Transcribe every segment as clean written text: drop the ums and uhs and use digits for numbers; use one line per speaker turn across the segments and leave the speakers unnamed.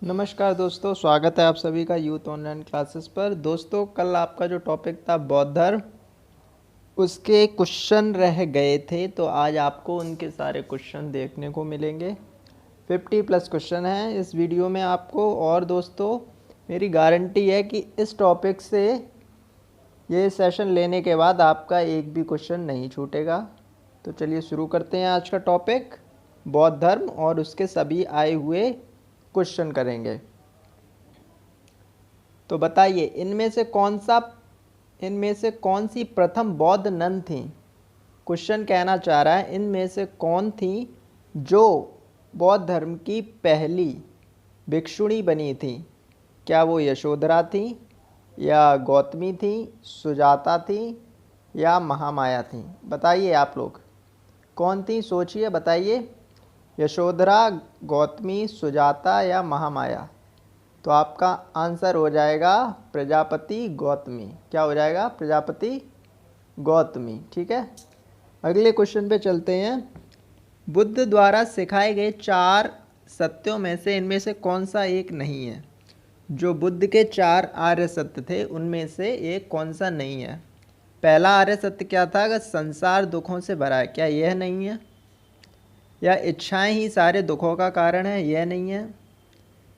नमस्कार दोस्तों, स्वागत है आप सभी का यूथ ऑनलाइन क्लासेस पर। दोस्तों, कल आपका जो टॉपिक था बौद्ध धर्म, उसके क्वेश्चन रह गए थे, तो आज आपको उनके सारे क्वेश्चन देखने को मिलेंगे। 50+ क्वेश्चन हैं इस वीडियो में आपको। और दोस्तों, मेरी गारंटी है कि इस टॉपिक से ये सेशन लेने के बाद आपका एक भी क्वेश्चन नहीं छूटेगा। तो चलिए शुरू करते हैं आज का टॉपिक। बौद्ध धर्म और उसके सभी आए हुए क्वेश्चन करेंगे। तो बताइए, इनमें से कौन सी प्रथम बौद्ध नन थी। क्वेश्चन कहना चाह रहा है इनमें से कौन थी जो बौद्ध धर्म की पहली भिक्षुणी बनी थी। क्या वो यशोधरा थी, या गौतमी थी, सुजाता थी, या महामाया थी। बताइए आप लोग कौन थी, सोचिए बताइए। यशोधरा, गौतमी, सुजाता या महामाया। तो आपका आंसर हो जाएगा प्रजापति गौतमी। क्या हो जाएगा? प्रजापति गौतमी। ठीक है, अगले क्वेश्चन पे चलते हैं। बुद्ध द्वारा सिखाए गए 4 सत्यों में से इनमें से कौन सा एक नहीं है। जो बुद्ध के 4 आर्य सत्य थे उनमें से एक कौन सा नहीं है। पहला आर्य सत्य क्या था? अगर संसार दुखों से भरा है, क्या यह नहीं है? या इच्छाएं ही सारे दुखों का कारण है, यह नहीं है?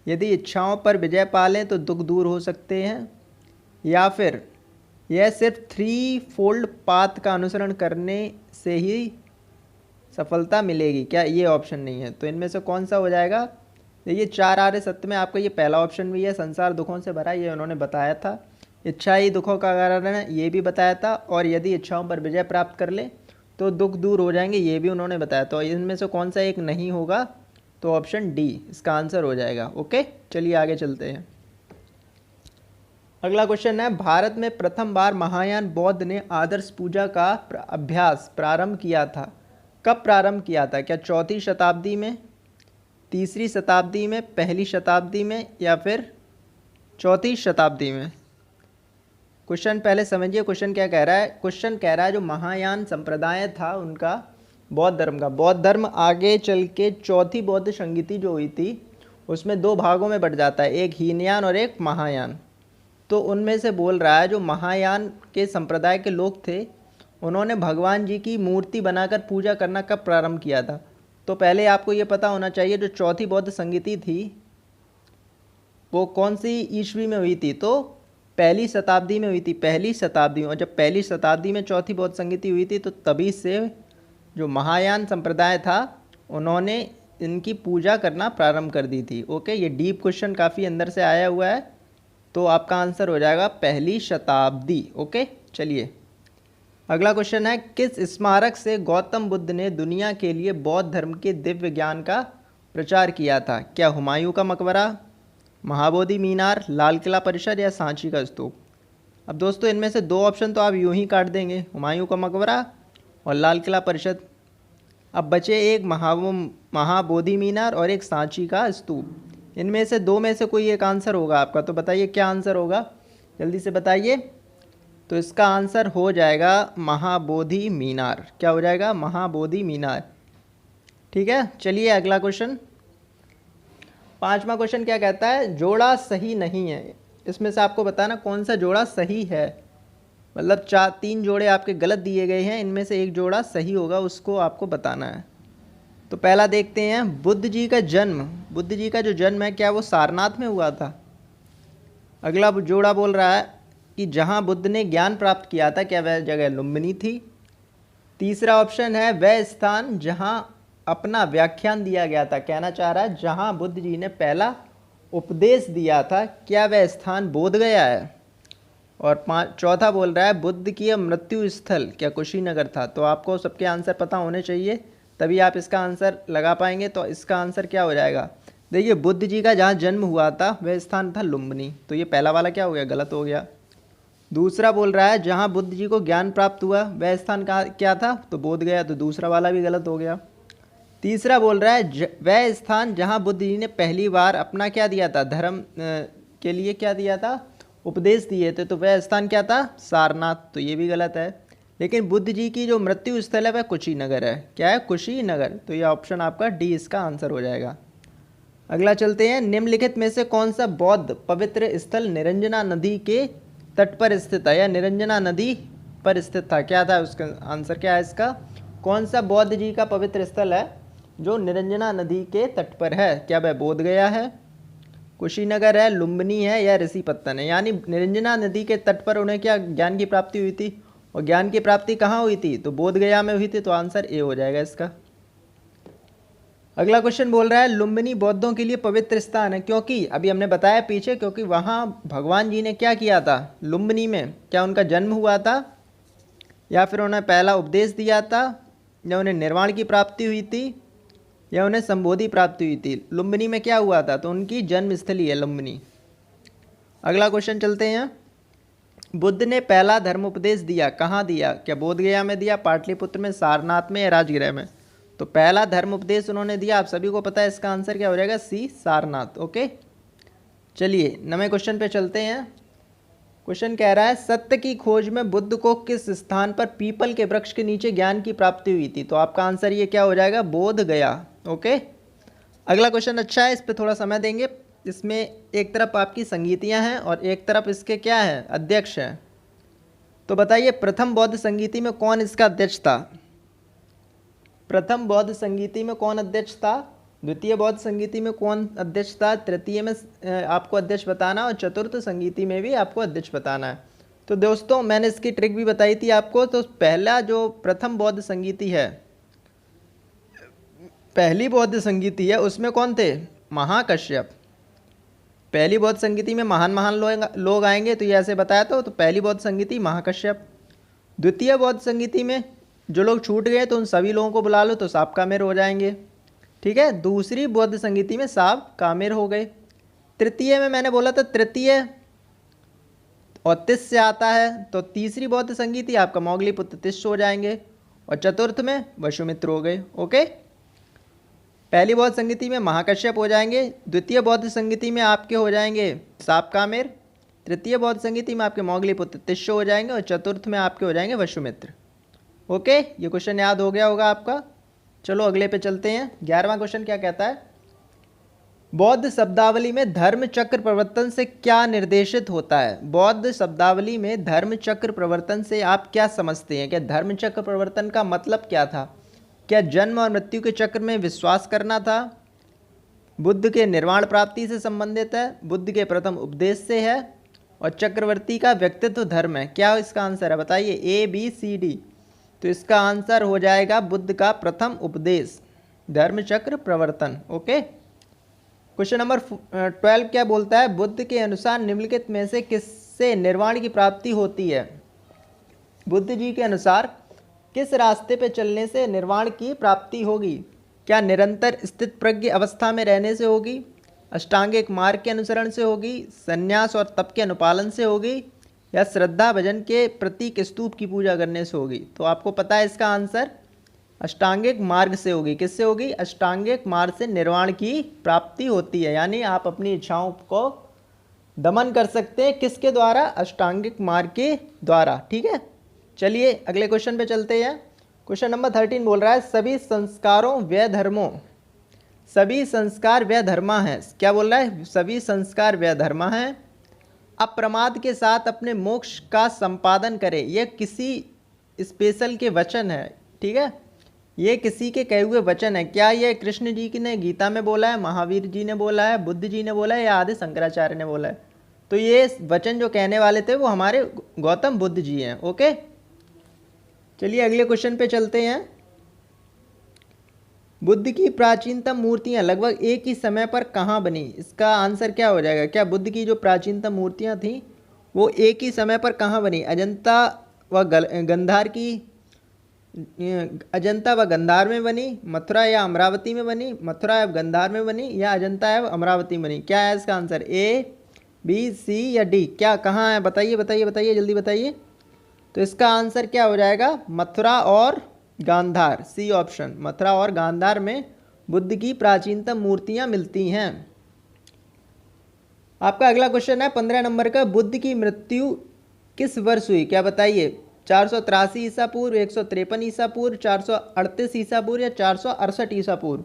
यदि इच्छाओं पर विजय पा लें तो दुख दूर हो सकते हैं? या फिर यह सिर्फ 3 फोल्ड पाथ का अनुसरण करने से ही सफलता मिलेगी? क्या ये ऑप्शन नहीं है? तो इनमें से कौन सा हो जाएगा? ये 4 आर्य सत्य में आपका ये पहला ऑप्शन भी है, संसार दुखों से भरा, ये उन्होंने बताया था। इच्छा ही दुखों का कारण है, ये भी बताया था। और यदि इच्छाओं पर विजय प्राप्त कर ले तो दुख दूर हो जाएंगे, ये भी उन्होंने बताया। तो इनमें से कौन सा एक नहीं होगा? तो ऑप्शन डी इसका आंसर हो जाएगा। ओके, चलिए आगे चलते हैं। अगला क्वेश्चन है, भारत में प्रथम बार महायान बौद्ध ने आदर्श पूजा का अभ्यास प्रारंभ किया था। कब प्रारंभ किया था? क्या 4वीं शताब्दी में, 3री शताब्दी में, पहली शताब्दी में, या फिर 4वीं शताब्दी में? क्वेश्चन पहले समझिए, क्वेश्चन क्या कह रहा है। क्वेश्चन कह रहा है जो महायान संप्रदाय था उनका, बौद्ध धर्म का, बौद्ध धर्म आगे चल के 4थी बौद्ध संगीति जो हुई थी उसमें 2 भागों में बढ़ जाता है, एक हीनयान और एक महायान। तो उनमें से बोल रहा है जो महायान के संप्रदाय के लोग थे उन्होंने भगवान जी की मूर्ति बनाकर पूजा करना कब प्रारंभ किया था। तो पहले आपको ये पता होना चाहिए जो 4थी बौद्ध संगीति थी वो कौन सी ईस्वी में हुई थी। तो पहली शताब्दी में हुई थी, पहली शताब्दी में। और जब पहली शताब्दी में 4थी बौद्ध संगीति हुई थी तो तभी से जो महायान संप्रदाय था उन्होंने इनकी पूजा करना प्रारंभ कर दी थी। ओके, ये डीप क्वेश्चन काफ़ी अंदर से आया हुआ है, तो आपका आंसर हो जाएगा पहली शताब्दी। ओके, चलिए अगला क्वेश्चन है, किस स्मारक से गौतम बुद्ध ने दुनिया के लिए बौद्ध धर्म के दिव्य ज्ञान का प्रचार किया था। क्या हुमायूं का मकबरा, महाबोधि मीनार, लाल किला परिसर, या सांची का स्तूप। अब दोस्तों इनमें से 2 ऑप्शन तो आप यूं ही काट देंगे, हुमायूं का मकबरा और लाल किला परिषद। अब बचे एक महाबोधि मीनार और एक सांची का स्तूप। इनमें से 2 में से कोई एक आंसर होगा आपका। तो बताइए क्या आंसर होगा, जल्दी से बताइए। तो इसका आंसर हो जाएगा महाबोधि मीनार। क्या हो जाएगा? महाबोधि मीनार। ठीक है, चलिए अगला क्वेश्चन। 5वां क्वेश्चन क्या कहता है, जोड़ा सही नहीं है। इसमें से आपको बताना कौन सा जोड़ा सही है। मतलब 3 जोड़े आपके गलत दिए गए हैं, इनमें से एक जोड़ा सही होगा, उसको आपको बताना है। तो पहला देखते हैं, बुद्ध जी का जो जन्म है क्या वो सारनाथ में हुआ था। अगला जोड़ा बोल रहा है कि जहां बुद्ध ने ज्ञान प्राप्त किया था क्या वह जगह लुम्बिनी थी। तीसरा ऑप्शन है, वह स्थान जहां अपना व्याख्यान दिया गया था। कहना चाह रहा है जहां बुद्ध जी ने पहला उपदेश दिया था क्या वह स्थान बोध गया है। और चौथा बोल रहा है बुद्ध की मृत्यु स्थल क्या कुशीनगर था। तो आपको सबके आंसर पता होने चाहिए, तभी आप इसका आंसर लगा पाएंगे। तो इसका आंसर क्या हो जाएगा? देखिए, बुद्ध जी का जहाँ जन्म हुआ था वह स्थान था लुम्बिनी, तो ये पहला वाला क्या हो गया? गलत हो गया। दूसरा बोल रहा है जहाँ बुद्ध जी को ज्ञान प्राप्त हुआ वह स्थान क्या था? तो बोध गया, तो दूसरा वाला भी गलत हो गया। तीसरा बोल रहा है वह स्थान जहाँ बुद्ध जी ने पहली बार अपना क्या दिया था? धर्म के लिए क्या दिया था? उपदेश दिए थे। तो वह स्थान क्या था? सारनाथ। तो ये भी गलत है। लेकिन बुद्ध जी की जो मृत्यु स्थल है वह कुशीनगर है। क्या है? कुशीनगर। तो ये ऑप्शन आपका डी इसका आंसर हो जाएगा। अगला चलते हैं, निम्नलिखित में से कौन सा बौद्ध पवित्र स्थल निरंजना नदी के तट पर स्थित है या निरंजना नदी पर स्थित था? क्या था उसका आंसर, क्या है इसका? कौन सा बौद्ध जी का पवित्र स्थल है जो निरंजना नदी के तट पर है? क्या वह बोध गया है, कुशीनगर है, लुम्बिनी है या ऋषिपत्तन है? यानी निरंजना नदी के तट पर उन्हें क्या ज्ञान की प्राप्ति हुई थी, और ज्ञान की प्राप्ति कहाँ हुई थी? तो बोध गया में हुई थी। तो आंसर ए हो जाएगा इसका। अगला क्वेश्चन बोल रहा है, लुम्बिनी बौद्धों के लिए पवित्र स्थान है क्योंकि, अभी हमने बताया पीछे, क्योंकि वहाँ भगवान जी ने क्या किया था लुम्बिनी में? क्या उनका जन्म हुआ था, या फिर उन्हें पहला उपदेश दिया था, या उन्हें निर्वाण की प्राप्ति हुई थी, या उन्हें संबोधि प्राप्ति हुई थी? लुम्बिनी में क्या हुआ था? तो उनकी जन्मस्थली है लुम्बिनी। अगला क्वेश्चन चलते हैं, बुद्ध ने पहला धर्म उपदेश दिया कहाँ दिया? क्या बोधगया में दिया, पाटलिपुत्र में, सारनाथ में या राजगृह में? तो पहला धर्म उपदेश उन्होंने दिया, आप सभी को पता है इसका आंसर क्या हो जाएगा? सी, सारनाथ। ओके, चलिए नवे क्वेश्चन पे चलते हैं। क्वेश्चन कह रहा है, सत्य की खोज में बुद्ध को किस स्थान पर पीपल के वृक्ष के नीचे ज्ञान की प्राप्ति हुई थी? तो आपका आंसर ये क्या हो जाएगा? बोध गया। ओके, अगला क्वेश्चन अच्छा है, इस पर थोड़ा समय देंगे। इसमें एक तरफ आपकी संगीतियाँ हैं और एक तरफ इसके क्या है? अध्यक्ष हैं। तो बताइए, प्रथम बौद्ध संगीति में कौन इसका अध्यक्ष था? प्रथम बौद्ध संगीति में कौन अध्यक्ष था? द्वितीय बौद्ध संगीति में कौन अध्यक्ष था? तृतीय में आपको अध्यक्ष बताना, और चतुर्थ संगीति में भी आपको अध्यक्ष बताना है। तो दोस्तों मैंने इसकी ट्रिक भी बताई थी आपको। तो पहला जो प्रथम बौद्ध संगीति है, पहली बौद्ध संगीति है, उसमें कौन थे? महाकश्यप। पहली बौद्ध संगीति में महान महान लोग आएंगे, तो ये ऐसे बताया तो पहली बौद्ध संगीति महाकश्यप। द्वितीय बौद्ध संगीति में जो लोग छूट गए तो उन सभी लोगों को बुला लो तो साब कामेर हो जाएंगे, ठीक है। दूसरी बौद्ध संगीति में साब कामेर हो गए। तृतीय में मैंने बोला था तृतीय और तिस से आता है, तो तीसरी बौद्ध संगीति आपका मौगलीपुत्र तिष्य हो जाएंगे, और चतुर्थ में वसुमित्र हो गए। ओके, पहली बौद्ध संगीति में महाकश्यप हो जाएंगे, द्वितीय बौद्ध संगीति में आपके हो जाएंगे साब कामेर, तृतीय बौद्ध संगीति में आपके मौगलीपुत्र तिष्य हो जाएंगे, और चतुर्थ में आपके हो जाएंगे वसुमित्र। ओके, ये क्वेश्चन याद हो गया होगा आपका। चलो अगले पे चलते हैं। 11वां क्वेश्चन क्या कहता है, बौद्ध शब्दावली में धर्म चक्र प्रवर्तन से क्या निर्देशित होता है? बौद्ध शब्दावली में धर्म चक्र प्रवर्तन से आप क्या समझते हैं? क्या धर्म चक्र प्रवर्तन का मतलब क्या था? क्या जन्म और मृत्यु के चक्र में विश्वास करना था? बुद्ध के निर्वाण प्राप्ति से संबंधित है? बुद्ध के प्रथम उपदेश से है? और चक्रवर्ती का व्यक्तित्व धर्म है? क्या इसका आंसर है बताइए, ए बी सी डी? तो इसका आंसर हो जाएगा बुद्ध का प्रथम उपदेश, धर्म चक्र प्रवर्तन। ओके, क्वेश्चन नंबर 12 क्या बोलता है, बुद्ध के अनुसार निम्नलिखित में से किससे निर्वाण की प्राप्ति होती है? बुद्ध जी के अनुसार किस रास्ते पे चलने से निर्वाण की प्राप्ति होगी? क्या निरंतर स्थित प्रज्ञ अवस्था में रहने से होगी, अष्टांगिक मार्ग के अनुसरण से होगी, संन्यास और तप के अनुपालन से होगी, या श्रद्धा भजन के प्रतीक स्तूप की पूजा करने से होगी? तो आपको पता है इसका आंसर अष्टांगिक मार्ग से होगी। किससे होगी? अष्टांगिक मार्ग से निर्वाण की प्राप्ति होती है, यानी आप अपनी इच्छाओं को दमन कर सकते हैं। किसके द्वारा? अष्टांगिक मार्ग के द्वारा, ठीक है। चलिए अगले क्वेश्चन पे चलते हैं। क्वेश्चन नंबर 13 बोल रहा है, सभी संस्कारों व धर्मों, सभी संस्कार व धर्मा हैं। क्या बोल रहा है? सभी संस्कार व धर्मा हैं, अप्रमाद के साथ अपने मोक्ष का संपादन करें। यह किसी स्पेशल के वचन है, ठीक है, ये किसी के कहे हुए वचन है। क्या ये कृष्ण जी की ने गीता में बोला है, महावीर जी ने बोला है, बुद्ध जी ने बोला है, या आदि शंकराचार्य ने बोला है? तो ये वचन जो कहने वाले थे वो हमारे गौतम बुद्ध जी हैं। ओके, चलिए अगले क्वेश्चन पे चलते हैं। बुद्ध की प्राचीनतम मूर्तियां लगभग एक ही समय पर कहाँ बनी? इसका आंसर क्या हो जाएगा? क्या बुद्ध की जो प्राचीनतम मूर्तियां थीं वो एक ही समय पर कहाँ बनी? अजंता व गंधार की, अजंता व गंधार में बनी, मथुरा या अमरावती में बनी, मथुरा या गंधार में बनी, या अजंता या अमरावती में बनी? क्या है इसका आंसर, ए बी सी या डी? क्या कहाँ है बताइए बताइए बताइए, जल्दी बताइए। तो इसका आंसर क्या हो जाएगा? मथुरा और गांधार, सी ऑप्शन, मथुरा और गांधार में बुद्ध की प्राचीनतम मूर्तियां मिलती हैं। आपका अगला क्वेश्चन है 15 नंबर का, बुद्ध की मृत्यु किस वर्ष हुई? क्या बताइए, 483 ईसा पूर्व, 153 ईसा पूर्व, 438 ईसा पूर्व, या 468 ईसा पूर्व?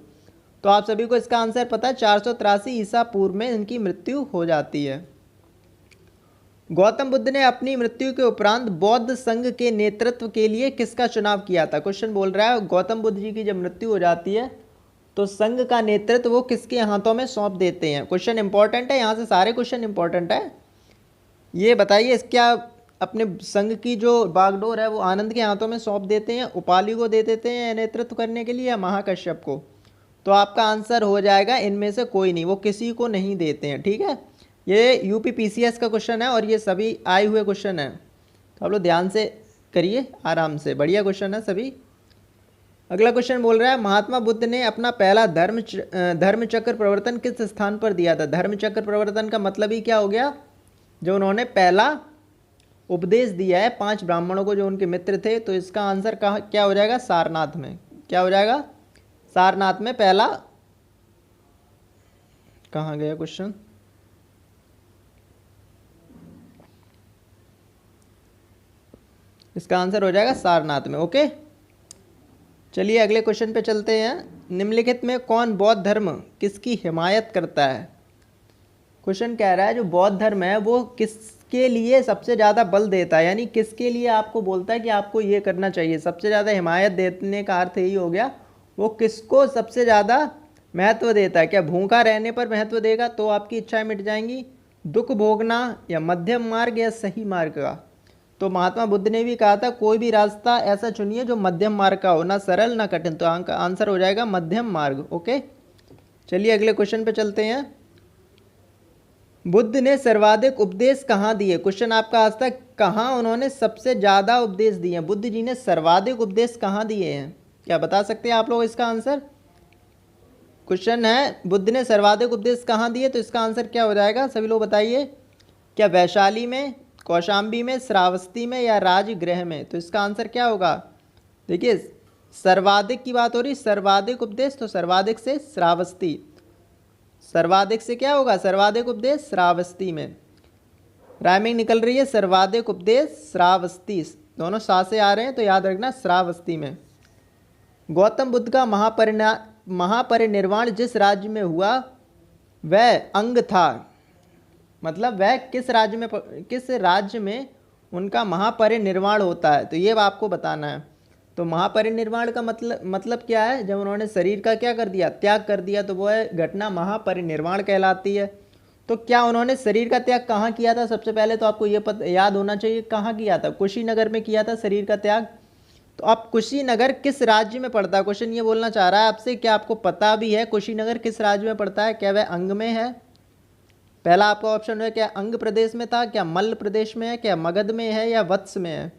तो आप सभी को इसका आंसर पता है, 483 ईसा पूर्व में इनकी मृत्यु हो जाती है। गौतम बुद्ध ने अपनी मृत्यु के उपरांत बौद्ध संघ के नेतृत्व के लिए किसका चुनाव किया था? क्वेश्चन बोल रहा है गौतम बुद्ध जी की जब मृत्यु हो जाती है तो संघ का नेतृत्व वो किसके हाथों में सौंप देते हैं? क्वेश्चन इंपॉर्टेंट है, यहाँ से सारे क्वेश्चन इंपॉर्टेंट है। ये बताइए क्या अपने संघ की जो बागडोर है वो आनंद के हाथों में सौंप देते हैं, उपाली को दे देते हैं नेतृत्व करने के लिए, या महाकश्यप को? तो आपका आंसर हो जाएगा इनमें से कोई नहीं, वो किसी को नहीं देते हैं। ठीक है, ये यूपी पीसीएस का क्वेश्चन है और ये सभी आए हुए क्वेश्चन है, तो आप लोग ध्यान से करिए, आराम से, बढ़िया क्वेश्चन है सभी। अगला क्वेश्चन बोल रहा है महात्मा बुद्ध ने अपना पहला धर्मचक्र प्रवर्तन किस स्थान पर दिया था? धर्मचक्र प्रवर्तन का मतलब ही क्या हो गया? जो उन्होंने पहला उपदेश दिया है 5 ब्राह्मणों को जो उनके मित्र थे, तो इसका आंसर क्या हो जाएगा? सारनाथ में। क्या हो जाएगा? सारनाथ में पहला। कहाँ गया क्वेश्चन? इसका आंसर हो जाएगा सारनाथ में। ओके, चलिए अगले क्वेश्चन पे चलते हैं। निम्नलिखित में कौन बौद्ध धर्म किसकी हिमायत करता है? क्वेश्चन कह रहा है जो बौद्ध धर्म है वो किसके लिए सबसे ज़्यादा बल देता है, यानी किसके लिए आपको बोलता है कि आपको ये करना चाहिए। सबसे ज़्यादा हिमायत देने का अर्थ यही हो गया, वो किसको सबसे ज़्यादा महत्व देता है। क्या भूखा रहने पर महत्व देगा तो आपकी इच्छाएं मिट जाएंगी, दुख भोगना, या मध्यम मार्ग, या सही मार्ग का? तो महात्मा बुद्ध ने भी कहा था कोई भी रास्ता ऐसा चुनिए जो मध्यम मार्ग का हो, ना सरल ना कठिन। तो आंसर हो जाएगा मध्यम मार्ग। ओके, चलिए अगले क्वेश्चन पे चलते हैं। बुद्ध ने सर्वाधिक उपदेश कहाँ दिए? क्वेश्चन आपका आज तक, कहाँ उन्होंने सबसे ज़्यादा उपदेश दिए? बुद्ध जी ने सर्वाधिक उपदेश कहाँ दिए हैं? क्या बता सकते हैं आप लोग इसका आंसर? क्वेश्चन है बुद्ध ने सर्वाधिक उपदेश कहाँ दिए, तो इसका आंसर क्या हो जाएगा? सभी लोग बताइए। क्या वैशाली में, कौशाम्बी में, श्रावस्ती में, या राजगृह में? तो इसका आंसर क्या होगा? देखिए सर्वाधिक की बात हो रही, सर्वाधिक उपदेश, तो सर्वाधिक से श्रावस्ती। सर्वाधिक से क्या होगा? सर्वाधिक उपदेश श्रावस्ती में। राइमिंग निकल रही है, सर्वाधिक उपदेश श्रावस्ती, दोनों सा से आ रहे हैं तो याद रखना श्रावस्ती में। गौतम बुद्ध का महापरिनिर्वाण जिस राज्य में हुआ वह अंग था, मतलब वह किस राज्य में उनका महापरिनिर्वाण होता है, तो ये आपको बताना है। तो महापरिनिर्वाण का मतलब क्या है? जब उन्होंने शरीर का क्या कर दिया? त्याग कर दिया, तो वो घटना महापरिनिर्वाण कहलाती है। तो क्या उन्होंने शरीर का त्याग कहाँ किया था? सबसे पहले तो आपको ये याद होना चाहिए कहाँ किया था। कुशीनगर में किया था शरीर का त्याग। तो अब कुशीनगर किस राज्य में पड़ता है? क्वेश्चन ये बोलना चाह रहा है आपसे, क्या आपको पता भी है कुशीनगर किस राज्य में पड़ता है? क्या वह अंग में है? पहला आपका ऑप्शन है, क्या अंग प्रदेश में था, क्या मल्ल प्रदेश में है, क्या मगध में है, या वत्स में है?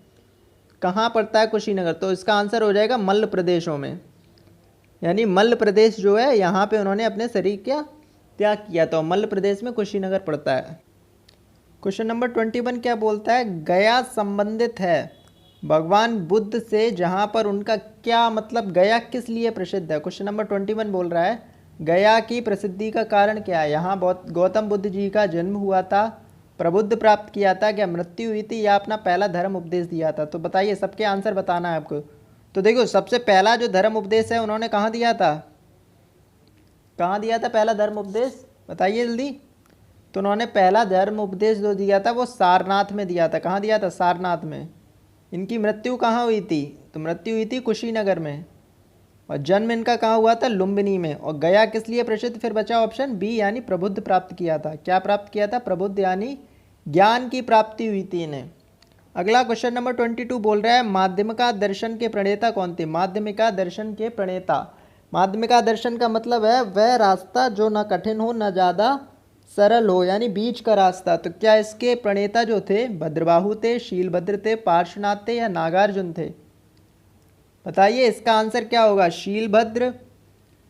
कहाँ पड़ता है कुशीनगर? तो इसका आंसर हो जाएगा मल्ल प्रदेशों में, यानी मल्ल प्रदेश जो है यहाँ पे उन्होंने अपने शरीर का त्याग किया, तो मल्ल प्रदेश में कुशीनगर पड़ता है। क्वेश्चन नंबर 21 क्या बोलता है? गया संबंधित है भगवान बुद्ध से, जहाँ पर उनका क्या मतलब, गया किस लिए प्रसिद्ध है? क्वेश्चन नंबर 21 बोल रहा है गया की प्रसिद्धि का कारण क्या है? यहाँ गौतम बुद्ध जी का जन्म हुआ था, प्रबुद्ध प्राप्त किया था, क्या मृत्यु हुई थी, या अपना पहला धर्म उपदेश दिया था? तो बताइए, सबके आंसर बताना है आपको। तो देखो सबसे पहला जो धर्म उपदेश है उन्होंने कहाँ दिया था? कहाँ दिया था पहला धर्म उपदेश? बताइए जल्दी। तो उन्होंने पहला धर्म उपदेश जो दिया था वो सारनाथ में दिया था। कहाँ दिया था? सारनाथ में। इनकी मृत्यु कहाँ हुई थी? तो मृत्यु हुई थी कुशीनगर में, और जन्म इनका कहाँ हुआ था? लुम्बिनी में। और गया किस लिए प्रसिद्ध? फिर बचा ऑप्शन बी, यानी प्रबुद्ध प्राप्त किया था। क्या प्राप्त किया था? प्रबुद्ध, यानी ज्ञान की प्राप्ति हुई थी इन्हें। अगला क्वेश्चन नंबर 22 बोल रहा है माध्यमिका दर्शन के प्रणेता कौन थे? माध्यमिका दर्शन के प्रणेता, माध्यमिका दर्शन का मतलब है वह रास्ता जो ना कठिन हो ना ज़्यादा सरल हो, यानी बीच का रास्ता। तो क्या इसके प्रणेता जो थे भद्रबाहु थे, शीलभद्र थे, पार्श्वनाथ थे, या नागार्जुन थे? बताइए इसका आंसर क्या होगा? शीलभद्र,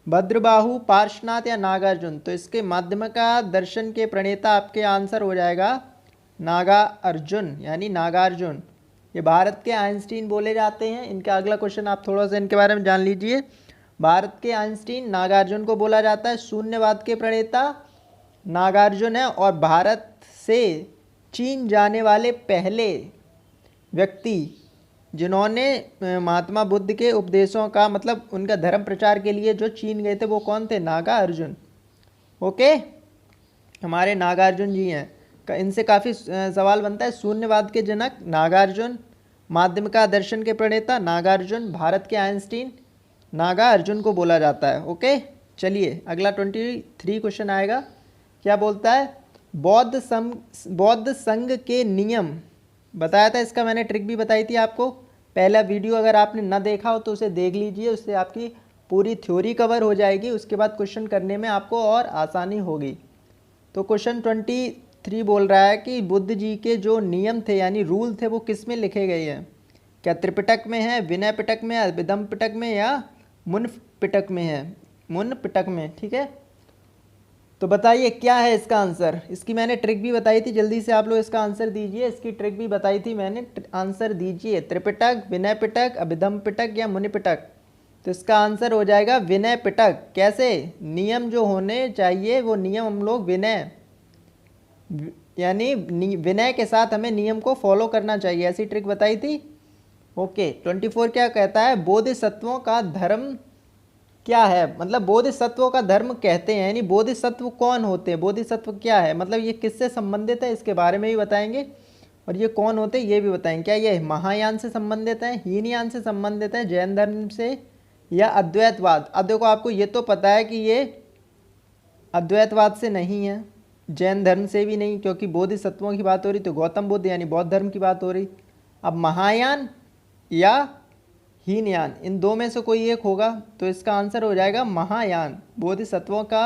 भद्रबाहु, पार्श्वनाथ, या नागार्जुन? तो इसके माध्यमिका दर्शन के प्रणेता आपके आंसर हो जाएगा नागार्जुन, यानी नागार्जुन। ये भारत के आइंस्टीन बोले जाते हैं। इनका अगला क्वेश्चन आप थोड़ा सा इनके बारे में जान लीजिए। भारत के आइंस्टीन नागार्जुन को बोला जाता है। शून्यवाद के प्रणेता नागार्जुन है, और भारत से चीन जाने वाले पहले व्यक्ति जिन्होंने महात्मा बुद्ध के उपदेशों का मतलब उनका धर्म प्रचार के लिए जो चीन गए थे वो कौन थे? नागार्जुन। ओके, हमारे नागार्जुन जी हैं। इनसे काफ़ी सवाल बनता है। शून्यवाद के जनक नागार्जुन, माध्यमिका दर्शन के प्रणेता नागार्जुन, भारत के आइंस्टीन नागार्जुन को बोला जाता है। ओके, चलिए अगला 23 क्वेश्चन आएगा। क्या बोलता है? बौद्ध संघ के नियम बताया था, इसका मैंने ट्रिक भी बताई थी आपको। पहला वीडियो अगर आपने ना देखा हो तो उसे देख लीजिए, उससे आपकी पूरी थ्योरी कवर हो जाएगी। उसके बाद क्वेश्चन करने में आपको और आसानी होगी। तो क्वेश्चन 23 बोल रहा है कि बुद्ध जी के जो नियम थे यानी रूल थे वो किस में लिखे गए हैं? क्या त्रिपिटक में है, विनय पिटक में, अभिधम पिटक में या मुन पिटक में है? मुन पिटक में, ठीक है। तो बताइए क्या है इसका आंसर। इसकी मैंने ट्रिक भी बताई थी, जल्दी से आप लोग इसका आंसर दीजिए। इसकी ट्रिक भी बताई थी मैंने, आंसर दीजिए। त्रिपिटक, विनय पिटक, अभिधम पिटक या मुनि पिटक? तो इसका आंसर हो जाएगा विनय पिटक। कैसे? नियम जो होने चाहिए वो नियम हम लोग विनय यानी विनय के साथ हमें नियम को फॉलो करना चाहिए, ऐसी ट्रिक बताई थी। ओके, 24 क्या कहता है? बोधिसत्वों का धर्म क्या है? मतलब बोधिसत्वों का धर्म कहते हैं, यानी बोधिसत्व कौन होते हैं, बोधिसत्व क्या है, मतलब ये किससे संबंधित है इसके बारे में भी बताएंगे, और ये कौन होते हैं ये भी बताएंगे। क्या ये महायान से संबंधित है, हीनयान से संबंधित है, जैन धर्म से, या अद्वैतवाद? अब देखो आपको ये तो पता है कि ये अद्वैतवाद से नहीं है, जैन धर्म से भी नहीं, क्योंकि बोधिसत्वों की बात हो रही तो गौतम बुद्ध यानी बौद्ध धर्म की बात हो रही। अब महायान या हीनयान, इन दो में से कोई एक होगा, तो इसका आंसर हो जाएगा महायान। बोधिसत्वों का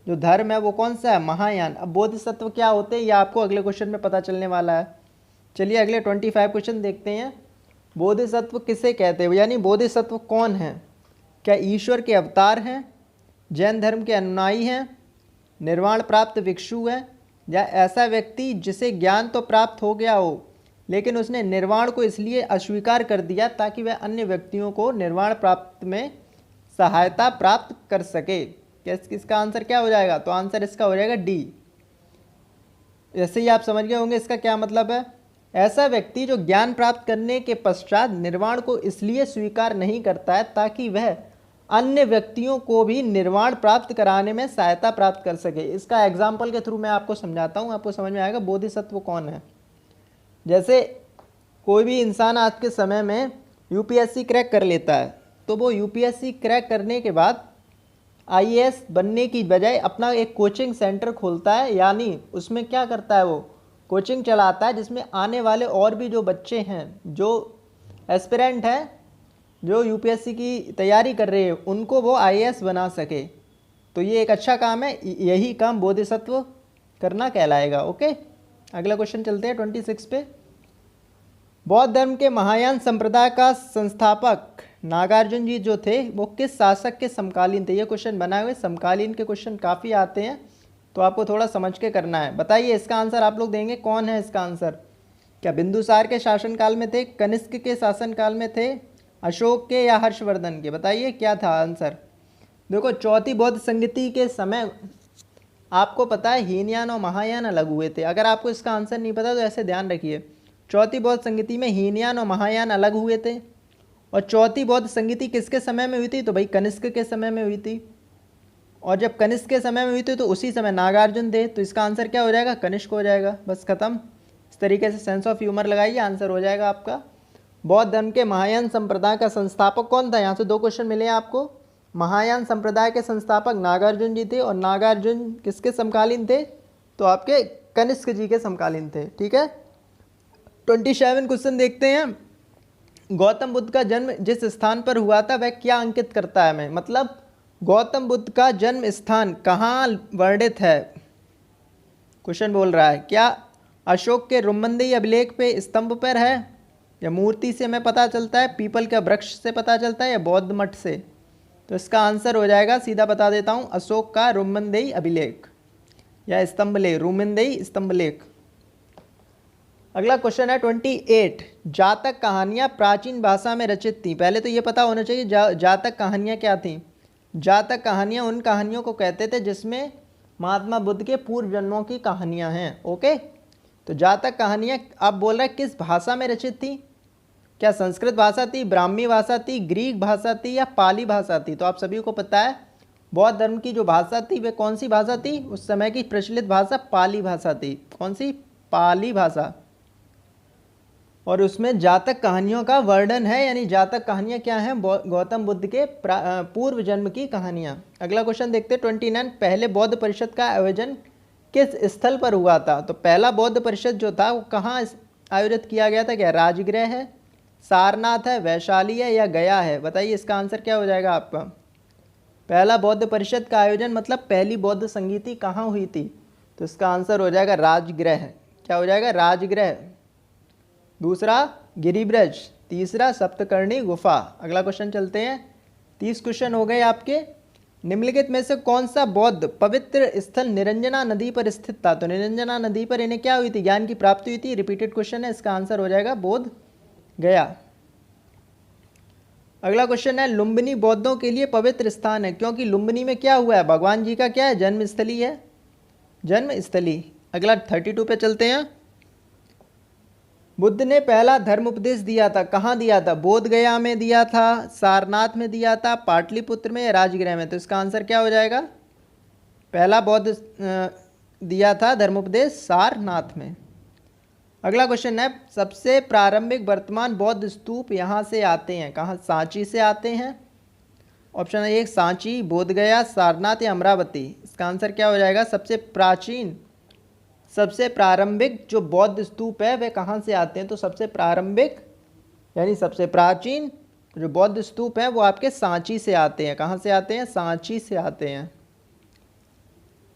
जो धर्म है वो कौन सा है? महायान। अब बोधिसत्व क्या होते हैं ये आपको अगले क्वेश्चन में पता चलने वाला है। चलिए अगले 25 क्वेश्चन देखते हैं। बोधिसत्व किसे कहते हैं, यानी बोधिसत्व कौन है? क्या ईश्वर के अवतार हैं, जैन धर्म के अनुयायी हैं, निर्वाण प्राप्त भिक्षु है, या ऐसा व्यक्ति जिसे ज्ञान तो प्राप्त हो गया हो लेकिन उसने निर्वाण को इसलिए अस्वीकार कर दिया ताकि वह अन्य व्यक्तियों को निर्वाण प्राप्त में सहायता प्राप्त कर सके? इसका आंसर क्या हो जाएगा? तो आंसर इसका हो जाएगा डी। जैसे ही आप समझ गए होंगे इसका क्या मतलब है। ऐसा व्यक्ति जो ज्ञान प्राप्त करने के पश्चात निर्वाण को इसलिए स्वीकार नहीं करता है ताकि वह अन्य व्यक्तियों को भी निर्वाण प्राप्त कराने में सहायता प्राप्त कर सके। इसका एग्जाम्पल के थ्रू मैं आपको समझाता हूँ, आपको समझ में आएगा बोधिसत्व कौन है। जैसे कोई भी इंसान आज के समय में यूपीएससी क्रैक कर लेता है, तो वो यूपीएससी क्रैक करने के बाद आईएएस बनने की बजाय अपना एक कोचिंग सेंटर खोलता है, यानी उसमें क्या करता है, वो कोचिंग चलाता है जिसमें आने वाले और भी जो बच्चे हैं, जो एस्पिरेंट हैं, जो यूपीएससी की तैयारी कर रहे हैं, उनको वो आईएएस बना सके। तो ये एक अच्छा काम है, यही काम बोधिसत्व करना कहलाएगा। ओके, अगला क्वेश्चन चलते हैं 26 पे। बौद्ध धर्म के महायान संप्रदाय का संस्थापक नागार्जुन जी जो थे वो किस शासक के समकालीन थे? ये क्वेश्चन बनाए हुए समकालीन के क्वेश्चन काफ़ी आते हैं, तो आपको थोड़ा समझ के करना है। बताइए इसका आंसर आप लोग देंगे, कौन है इसका आंसर? क्या बिंदुसार के शासनकाल में थे, कनिष्क के शासनकाल में थे, अशोक के या हर्षवर्धन के? बताइए क्या था आंसर। देखो चौथी बौद्ध संगति के समय आपको पता है हीनयान और महायान अलग हुए थे। अगर आपको इसका आंसर नहीं पता तो ऐसे ध्यान रखिए, चौथी बौद्ध संगति में हीनयान और महायान अलग हुए थे। और चौथी बौद्ध संगति किसके समय में हुई थी? तो भाई कनिष्क के समय में हुई थी। और जब कनिष्क के समय में हुई थी तो उसी समय नागार्जुन थे, तो इसका आंसर क्या हो जाएगा? कनिष्क हो जाएगा। बस खत्म। इस तरीके से सेंस ऑफ ह्यूमर लगाइए, आंसर हो जाएगा आपका। बौद्ध धर्म के महायान संप्रदाय का संस्थापक कौन था? यहाँ से 2 क्वेश्चन मिले हैं आपको। महायान संप्रदाय के संस्थापक नागार्जुन जी थे, और नागार्जुन किसके समकालीन थे? तो आपके कनिष्क जी के समकालीन थे। ठीक है, 27 क्वेश्चन देखते हैं। गौतम बुद्ध का जन्म जिस स्थान पर हुआ था वह क्या अंकित करता है हमें? मतलब गौतम बुद्ध का जन्म स्थान कहाँ वर्णित है? क्वेश्चन बोल रहा है क्या अशोक के रुम्मंदेई अभिलेख पे स्तंभ पर है, या मूर्ति से हमें पता चलता है, पीपल के वृक्ष से पता चलता है, या बौद्ध मठ से? तो इसका आंसर हो जाएगा, सीधा बता देता हूँ, अशोक का रुम्मंदेई अभिलेख या स्तंभ लेख, रुम्मंदेई स्तंभ लेख। अगला क्वेश्चन है 28। जातक कहानियाँ प्राचीन भाषा में रचित थी। पहले तो ये पता होना चाहिए जातक कहानियाँ क्या थी। जातक कहानियाँ उन कहानियों को कहते थे जिसमें महात्मा बुद्ध के पूर्व जन्मों की कहानियाँ हैं। ओके, तो जातक कहानियाँ आप बोल रहे हैं किस भाषा में रचित थी? क्या संस्कृत भाषा थी, ब्राह्मी भाषा थी, ग्रीक भाषा थी या पाली भाषा थी? तो आप सभी को पता है बौद्ध धर्म की जो भाषा थी वे कौन सी भाषा थी? उस समय की प्रचलित भाषा पाली भाषा थी। कौन सी? पाली भाषा। और उसमें जातक कहानियों का वर्णन है, यानी जातक कहानियाँ क्या हैं? गौतम बुद्ध के पूर्व जन्म की कहानियाँ। अगला क्वेश्चन देखते हैं 29। पहले बौद्ध परिषद का आयोजन किस स्थल पर हुआ था? तो पहला बौद्ध परिषद जो था वो कहाँ आयोजित किया गया था? क्या राजगृह है, सारनाथ है, वैशाली है या गया है? बताइए इसका आंसर क्या हो जाएगा आपका? पहला बौद्ध परिषद का आयोजन मतलब पहली बौद्ध संगीति कहाँ हुई थी? तो इसका आंसर हो जाएगा राजगृह। क्या हो जाएगा? राजगृह। दूसरा गिरिब्रज, तीसरा सप्तकर्णी गुफा। अगला क्वेश्चन चलते हैं। 30 क्वेश्चन हो गए आपके। निम्नलिखित में से कौन सा बौद्ध पवित्र स्थल निरंजना नदी पर स्थित था? तो निरंजना नदी पर इन्हें क्या हुई थी? ज्ञान की प्राप्ति हुई थी। रिपीटेड क्वेश्चन है, इसका आंसर हो जाएगा बोध गया। अगला क्वेश्चन है लुम्बिनी बौद्धों के लिए पवित्र स्थान है क्योंकि लुम्बिनी में क्या हुआ है? भगवान जी का क्या है? जन्मस्थली है, जन्मस्थली। अगला 32 पे चलते हैं। बुद्ध ने पहला धर्म उपदेश दिया था, कहाँ दिया था? बोध गया में दिया था, सारनाथ में दिया था, पाटलिपुत्र में या राजगृह में? तो इसका आंसर क्या हो जाएगा? पहला बौद्ध दिया था धर्म उपदेश सारनाथ में। अगला क्वेश्चन है सबसे प्रारंभिक वर्तमान बौद्ध स्तूप यहाँ से आते हैं, कहाँ? सांची से आते हैं। ऑप्शन 1 सांची, बोधगया, सारनाथ या अमरावती? इसका आंसर क्या हो जाएगा? सबसे प्रारंभिक जो बौद्ध स्तूप है वे कहाँ से आते हैं? तो सबसे प्रारंभिक यानी सबसे प्राचीन जो बौद्ध स्तूप है वो आपके सांची से आते हैं। कहाँ से आते हैं? सांची से आते हैं।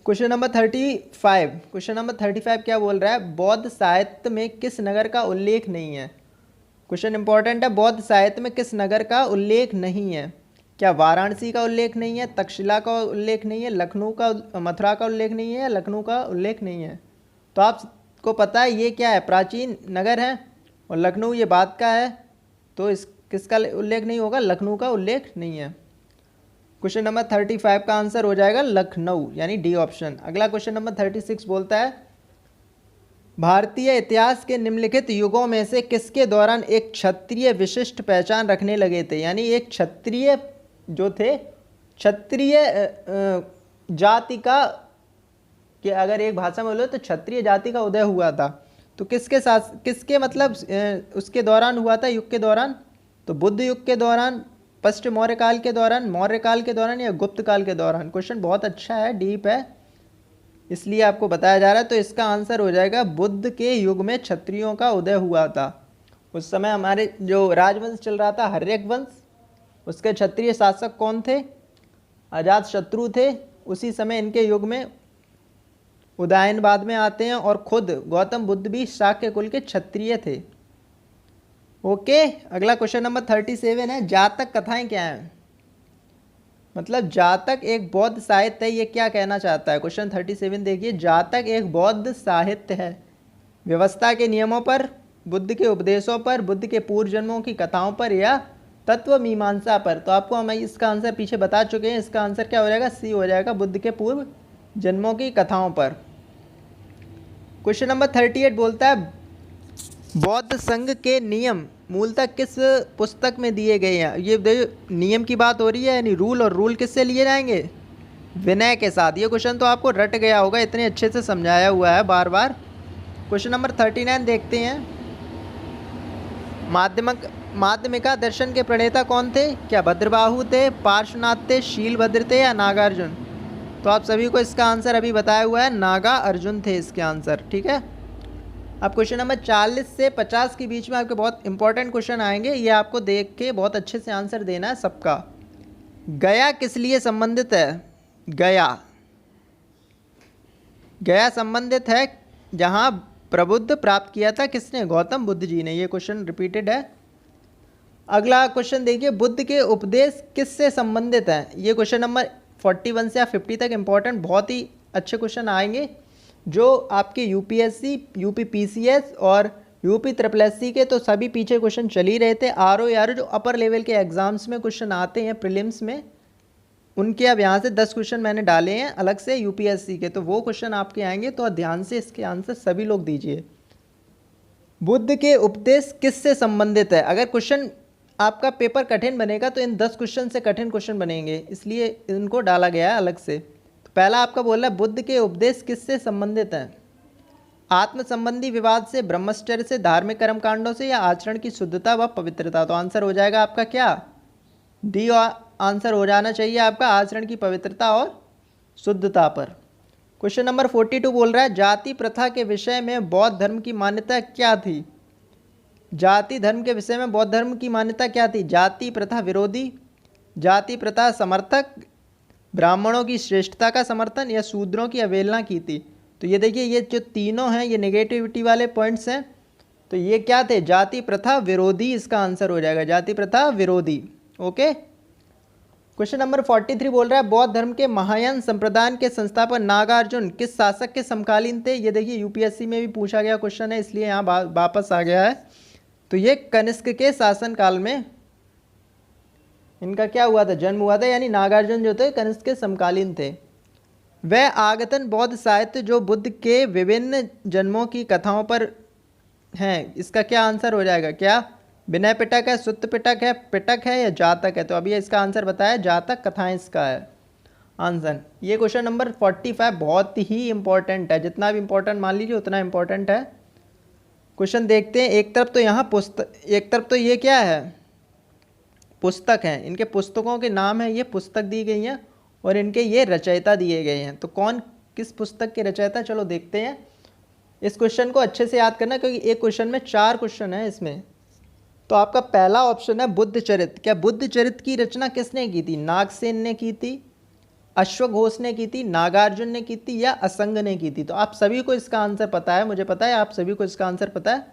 Question number 35। क्वेश्चन नंबर 35 क्या बोल रहा है? बौद्ध साहित्य में किस नगर का उल्लेख नहीं है? क्वेश्चन इंपॉर्टेंट है। बौद्ध साहित्य में किस नगर का उल्लेख नहीं है? क्या वाराणसी का उल्लेख नहीं है, तक्षशिला का उल्लेख नहीं है, लखनऊ का, मथुरा का उल्लेख नहीं है या लखनऊ का उल्लेख नहीं है? तो आपको पता है ये क्या है? प्राचीन नगर है और लखनऊ ये बाद का है, तो इस किसका उल्लेख नहीं होगा? लखनऊ का उल्लेख नहीं है। क्वेश्चन नंबर 35 का आंसर हो जाएगा लखनऊ, यानी डी ऑप्शन। अगला क्वेश्चन नंबर 36 बोलता है भारतीय इतिहास के निम्नलिखित युगों में से किसके दौरान एक क्षत्रिय विशिष्ट पहचान रखने लगे थे? यानी एक क्षत्रिय जो थे, क्षत्रिय जाति का, कि अगर एक भाषा में बोलो तो क्षत्रिय जाति का उदय हुआ था। तो किसके साथ, किसके मतलब उसके दौरान हुआ था? युग के दौरान? तो बुद्ध युग के दौरान, पश्चिम मौर्य काल के दौरान, मौर्य काल के दौरान या गुप्त काल के दौरान? क्वेश्चन बहुत अच्छा है, डीप है, इसलिए आपको बताया जा रहा है। तो इसका आंसर हो जाएगा बुद्ध के युग में क्षत्रियों का उदय हुआ था। उस समय हमारे जो राजवंश चल रहा था हर्यक वंश, उसके क्षत्रिय शासक कौन थे? अजातशत्रु थे। उसी समय इनके युग में उदयन बाद में आते हैं और खुद गौतम बुद्ध भी शाक्य कुल के क्षत्रिय थे। ओके। अगला क्वेश्चन नंबर 37 है जातक कथाएं क्या हैं? मतलब जातक एक बौद्ध साहित्य है, ये क्या कहना चाहता है? क्वेश्चन 37 देखिए, जातक एक बौद्ध साहित्य है, व्यवस्था के नियमों पर, बुद्ध के उपदेशों पर, बुद्ध के पूर्व जन्मों की कथाओं पर या तत्व मीमांसा पर? तो आपको हम इसका आंसर पीछे बता चुके हैं। इसका आंसर क्या हो जाएगा? सी हो जाएगा, बुद्ध के पूर्व जन्मों की कथाओं पर। क्वेश्चन नंबर 38 बोलता है बौद्ध संघ के नियम मूलतः किस पुस्तक में दिए गए हैं? ये नियम की बात हो रही है, यानी रूल, और रूल किससे लिए जाएंगे? विनय के साथ। ये क्वेश्चन तो आपको रट गया होगा, इतने अच्छे से समझाया हुआ है बार बार। क्वेश्चन नंबर 39 देखते हैं। माध्यमिका दर्शन के प्रणेता कौन थे? क्या भद्रबाहु थे, पार्श्वनाथ थे, शीलभद्र थे या नागार्जुन? तो आप सभी को इसका आंसर अभी बताया हुआ है, नागा अर्जुन थे इसके आंसर। ठीक है। अब क्वेश्चन नंबर 40 से 50 के बीच में आपके बहुत इंपॉर्टेंट क्वेश्चन आएंगे, ये आपको देख के बहुत अच्छे से आंसर देना है सबका। गया किस लिए संबंधित है? गया संबंधित है जहां प्रबुद्ध प्राप्त किया था किसने? गौतम बुद्ध जी ने। ये क्वेश्चन रिपीटेड है। अगला क्वेश्चन देखिए, बुद्ध के उपदेश किससे संबंधित है? ये क्वेश्चन नंबर 41 से 50 तक इंपॉर्टेंट, बहुत ही अच्छे क्वेश्चन आएंगे जो आपके यूपीएससी, यूपी पीसीएस और यूपी SSS के तो सभी पीछे क्वेश्चन चल ही रहे थे। आरओ यार जो अपर लेवल के एग्जाम्स में क्वेश्चन आते हैं प्रीलिम्स में, उनके अब यहाँ से 10 क्वेश्चन मैंने डाले हैं अलग से यूपीएससी के, तो वो क्वेश्चन आपके आएंगे, तो ध्यान से इसके आंसर सभी लोग दीजिए। बुद्ध के उपदेश किससे संबंधित है? अगर क्वेश्चन आपका पेपर कठिन बनेगा तो इन 10 क्वेश्चन से कठिन क्वेश्चन बनेंगे, इसलिए इनको डाला गया है अलग से। तो पहला आपका बोल रहा है बुद्ध के उपदेश किससे संबंधित हैं? आत्म संबंधी विवाद से, ब्रह्मचर्य से, धार्मिक कर्म कांडों से, या आचरण की शुद्धता व पवित्रता। तो आंसर हो जाएगा आपका क्या? डी आंसर हो जाना चाहिए आपका आचरण की पवित्रता और शुद्धता पर। क्वेश्चन नंबर 42 बोल रहा है जाति प्रथा के विषय में बौद्ध धर्म की मान्यता क्या थी? जाति धर्म के विषय में बौद्ध धर्म की मान्यता क्या थी? जाति प्रथा विरोधी, जाति प्रथा समर्थक, ब्राह्मणों की श्रेष्ठता का समर्थन, या शूद्रों की अवहेलना की थी। तो ये देखिए, ये जो तीनों हैं ये नेगेटिविटी वाले पॉइंट्स हैं, तो ये क्या थे? जाति प्रथा विरोधी इसका आंसर हो जाएगा, जाति प्रथा विरोधी। ओके। क्वेश्चन नंबर 43 बोल रहा है बौद्ध धर्म के महायान संप्रदाय के संस्थापक नागार्जुन किस शासक के समकालीन थे? ये देखिए यूपीएससी में भी पूछा गया क्वेश्चन है, इसलिए यहाँ वापस आ गया है। तो ये कनिष्क के शासनकाल में इनका क्या हुआ था? जन्म हुआ था, यानी नागार्जुन जो थे कनिष्क के समकालीन थे। वह आगतन बौद्ध साहित्य जो बुद्ध के विभिन्न जन्मों की कथाओं पर हैं, इसका क्या आंसर हो जाएगा? क्या विनय पिटक है, सुत्त पिटक है या जातक है? तो अभी इसका आंसर बताया, जातक कथाएं इसका है आंसर। ये क्वेश्चन नंबर 45 बहुत ही इंपॉर्टेंट है, जितना भी इंपॉर्टेंट मान लीजिए उतना इंपॉर्टेंट है। क्वेश्चन देखते हैं। एक तरफ तो यहाँ पुस्तक, एक तरफ तो ये क्या है? पुस्तक हैं, इनके पुस्तकों के नाम है, ये पुस्तक दी गई हैं, और इनके ये रचयिता दिए गए हैं। तो कौन किस पुस्तक के रचयिता, चलो देखते हैं। इस क्वेश्चन को अच्छे से याद करना, क्योंकि एक क्वेश्चन में 4 क्वेश्चन है इसमें। तो आपका पहला ऑप्शन है बुद्ध चरित। क्या बुद्ध चरित की रचना किसने की थी? नागसेन ने की थी, अश्वघोष ने की थी, नागार्जुन ने की थी, या असंग ने की थी? तो आप सभी को इसका आंसर पता है, मुझे पता है आप सभी को इसका आंसर पता है।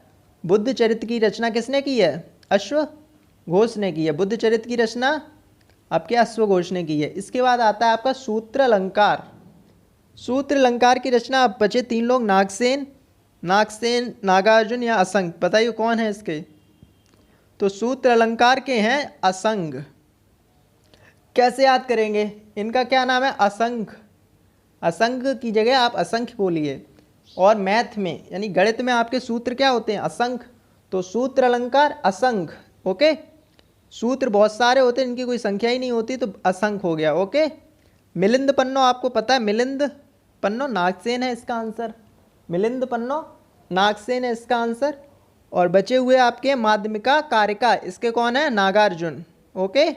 बुद्ध चरित की रचना किसने की है? अश्वघोष ने की है। बुद्ध चरित की रचना आपके अश्वघोष ने की है। इसके बाद आता है आपका सूत्र अलंकार। सूत्र अलंकार की रचना, आप बचे 3 लोग, नागसेन, नागार्जुन या असंग। बताइए कौन है इसके? तो सूत्र अलंकार के हैं असंग। कैसे याद करेंगे? इनका क्या नाम है? असंग। असंग की जगह आप असंख्य बोलिए। और मैथ में यानी गणित में आपके सूत्र क्या होते हैं? असंख्य। तो सूत्र अलंकार असंग। ओके। सूत्र बहुत सारे होते हैं, इनकी कोई संख्या ही नहीं होती, तो असंख्य हो गया। ओके। मिलिंद पन्नो आपको पता है, मिलिंद पन्नो नागसेन है इसका आंसर। मिलिंद पन्नो नागसेन है इसका आंसर। और बचे हुए आपके माध्यमिका कारिका, इसके कौन है? नागार्जुन। ओके,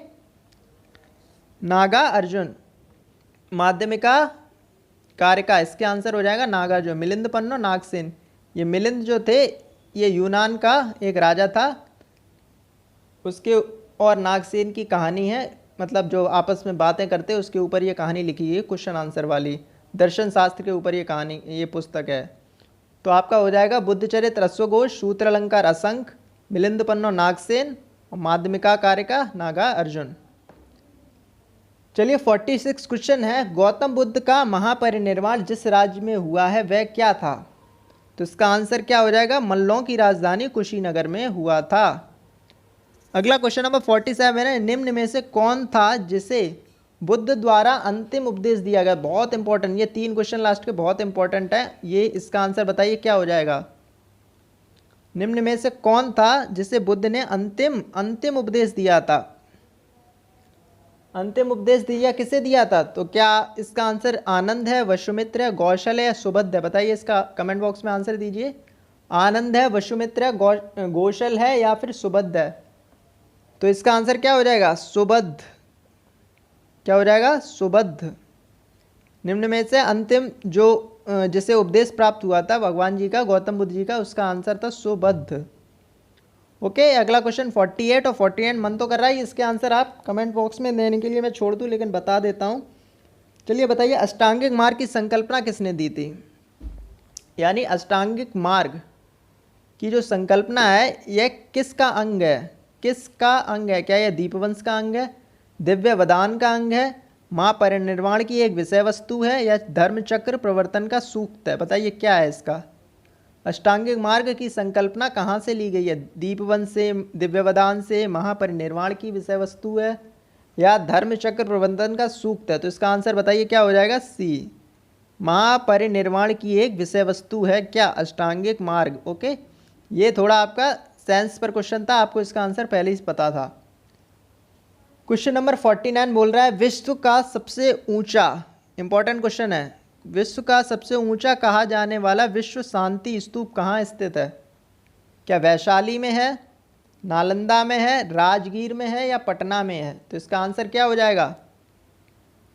नागार्जुन। माध्यमिका कारिका, इसके आंसर हो जाएगा नागार्जुन। मिलिंद पन्नो नागसेन। ये मिलिंद जो थे ये यूनान का एक राजा था, उसके और नागसेन की कहानी है, मतलब जो आपस में बातें करते हैं उसके ऊपर ये कहानी लिखी है, क्वेश्चन आंसर वाली, दर्शन शास्त्र के ऊपर ये कहानी, ये पुस्तक है। तो आपका हो जाएगा बुद्ध चरित्र अश्वघोष, सूत्र अलंकार असंख्य, मिलिंद पन्नो नागसेन और माध्यमिका कारिका नागार्जुन। चलिए 46 क्वेश्चन है। गौतम बुद्ध का महापरिनिर्वाण जिस राज्य में हुआ है वह क्या था? तो इसका आंसर क्या हो जाएगा? मल्लों की राजधानी कुशीनगर में हुआ था। अगला क्वेश्चन नंबर 47 है, निम्न में से कौन था जिसे बुद्ध द्वारा अंतिम उपदेश दिया गया? बहुत इंपॉर्टेंट, ये 3 क्वेश्चन लास्ट के बहुत इंपॉर्टेंट है, ये इसका आंसर बताइए क्या हो जाएगा? निम्न में से कौन था जिसे बुद्ध ने अंतिम उपदेश दिया था? अंतिम उपदेश दिया किसे दिया था? तो क्या इसका आंसर आनंद है, वसुमित्र है, कौशल है या सुबद्ध है? बताइए, इसका कमेंट बॉक्स में आंसर दीजिए। आनंद है, वसुमित्र है, कौशल है या फिर सुबद्ध है? तो इसका आंसर क्या हो जाएगा? सुबद्ध। क्या हो जाएगा? सुबद्ध। निम्न में से अंतिम जो जिसे उपदेश प्राप्त हुआ था भगवान जी का, गौतम बुद्ध जी का, उसका आंसर था सुबद्ध। ओके, अगला क्वेश्चन 48 और 48 मन तो कर रहा है, इसके आंसर आप कमेंट बॉक्स में देने के लिए मैं छोड़ दूं, लेकिन बता देता हूं। चलिए बताइए, अष्टांगिक मार्ग की संकल्पना किसने दी थी? यानी अष्टांगिक मार्ग की जो संकल्पना है यह किसका अंग है? किसका अंग है? क्या यह दीपवंश का अंग है, दिव्य वदान का अंग है, महापरिनिर्वाण की एक विषय वस्तु है, या धर्मचक्र प्रवर्तन का सूक्त है? बताइए क्या है इसका? अष्टांगिक मार्ग की संकल्पना कहाँ से ली गई है? दीपवंश से, दिव्यवदान से, महापरिनिर्वाण की विषय वस्तु है, या धर्मचक्र प्रबंधन का सूक्त है? तो इसका आंसर बताइए क्या हो जाएगा? सी, महापरिनिर्वाण की एक विषय वस्तु है क्या अष्टांगिक मार्ग। ओके, ये थोड़ा आपका सेंस पर क्वेश्चन था, आपको इसका आंसर पहले ही पता था। क्वेश्चन नंबर 49 बोल रहा है विश्व का सबसे ऊंचा, इंपॉर्टेंट क्वेश्चन है, विश्व का सबसे ऊंचा कहा जाने वाला विश्व शांति स्तूप कहाँ स्थित है? क्या वैशाली में है, नालंदा में है, राजगीर में है या पटना में है? तो इसका आंसर क्या हो जाएगा?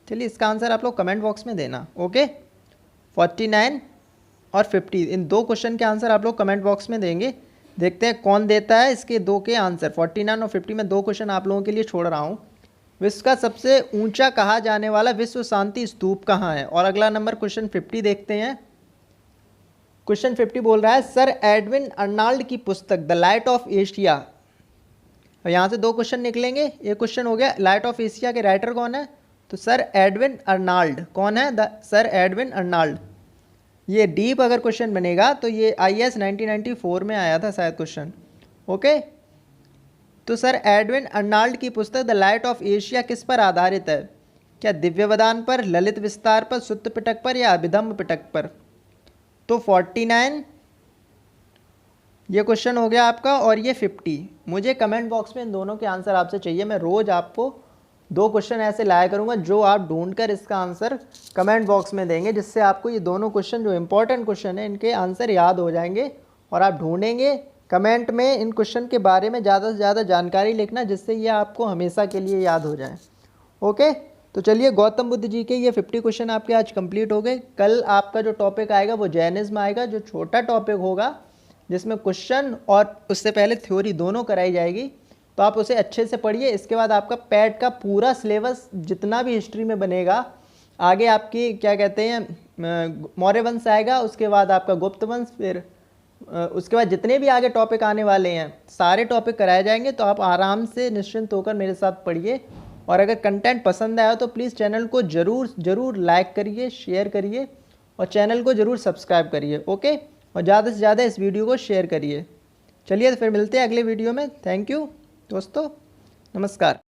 चलिए इसका आंसर आप लोग कमेंट बॉक्स में देना। ओके, 49 और 50 इन दो क्वेश्चन के आंसर आप लोग कमेंट बॉक्स में देंगे। देखते हैं कौन देता है इसके दो के आंसर। 49 और 50 में दो क्वेश्चन आप लोगों के लिए छोड़ रहा हूँ। विश्व का सबसे ऊंचा कहा जाने वाला विश्व शांति स्तूप कहाँ है? और अगला नंबर क्वेश्चन 50 देखते हैं। क्वेश्चन 50 बोल रहा है सर एडविन अर्नाल्ड की पुस्तक द लाइट ऑफ एशिया, और यहाँ से दो क्वेश्चन निकलेंगे। एक क्वेश्चन हो गया लाइट ऑफ एशिया के राइटर कौन है? तो सर एडविन अर्नाल्ड। कौन है? Sir Edwin Arnold. ये डीप अगर क्वेश्चन बनेगा तो ये IAS 1994 में आया था शायद क्वेश्चन। ओके, तो सर एडविन अर्नाल्ड की पुस्तक द लाइट ऑफ एशिया किस पर आधारित है? क्या दिव्यवदान पर, ललित विस्तार पर, सुत्त पिटक पर या अभिधम्म पिटक पर? तो 49 ये क्वेश्चन हो गया आपका, और ये 50। मुझे कमेंट बॉक्स में इन दोनों के आंसर आपसे चाहिए। मैं रोज़ आपको दो क्वेश्चन ऐसे लाया करूंगा जो आप ढूंढकर इसका आंसर कमेंट बॉक्स में देंगे, जिससे आपको ये दोनों क्वेश्चन जो इंपॉर्टेंट क्वेश्चन है इनके आंसर याद हो जाएंगे। और आप ढूंढेंगे कमेंट में इन क्वेश्चन के बारे में ज़्यादा से ज़्यादा जानकारी लिखना, जिससे ये आपको हमेशा के लिए याद हो जाए। ओके, तो चलिए गौतम बुद्ध जी के ये 50 क्वेश्चन आपके आज कंप्लीट हो गए। कल आपका जो टॉपिक आएगा वो जैनिज्म आएगा, जो छोटा टॉपिक होगा जिसमें क्वेश्चन और उससे पहले थ्योरी दोनों कराई जाएगी। तो आप उसे अच्छे से पढ़िए। इसके बाद आपका पैट का पूरा सिलेबस जितना भी हिस्ट्री में बनेगा, आगे आपकी क्या कहते हैं मौर्य वंश आएगा, उसके बाद आपका गुप्त वंश, फिर उसके बाद जितने भी आगे टॉपिक आने वाले हैं सारे टॉपिक कराए जाएंगे। तो आप आराम से निश्चिंत होकर मेरे साथ पढ़िए। और अगर कंटेंट पसंद आया तो प्लीज़ चैनल को ज़रूर लाइक करिए, शेयर करिए और चैनल को ज़रूर सब्सक्राइब करिए। ओके, और ज़्यादा से ज़्यादा इस वीडियो को शेयर करिए। चलिए तो फिर मिलते हैं अगले वीडियो में। थैंक यू दोस्तों, नमस्कार।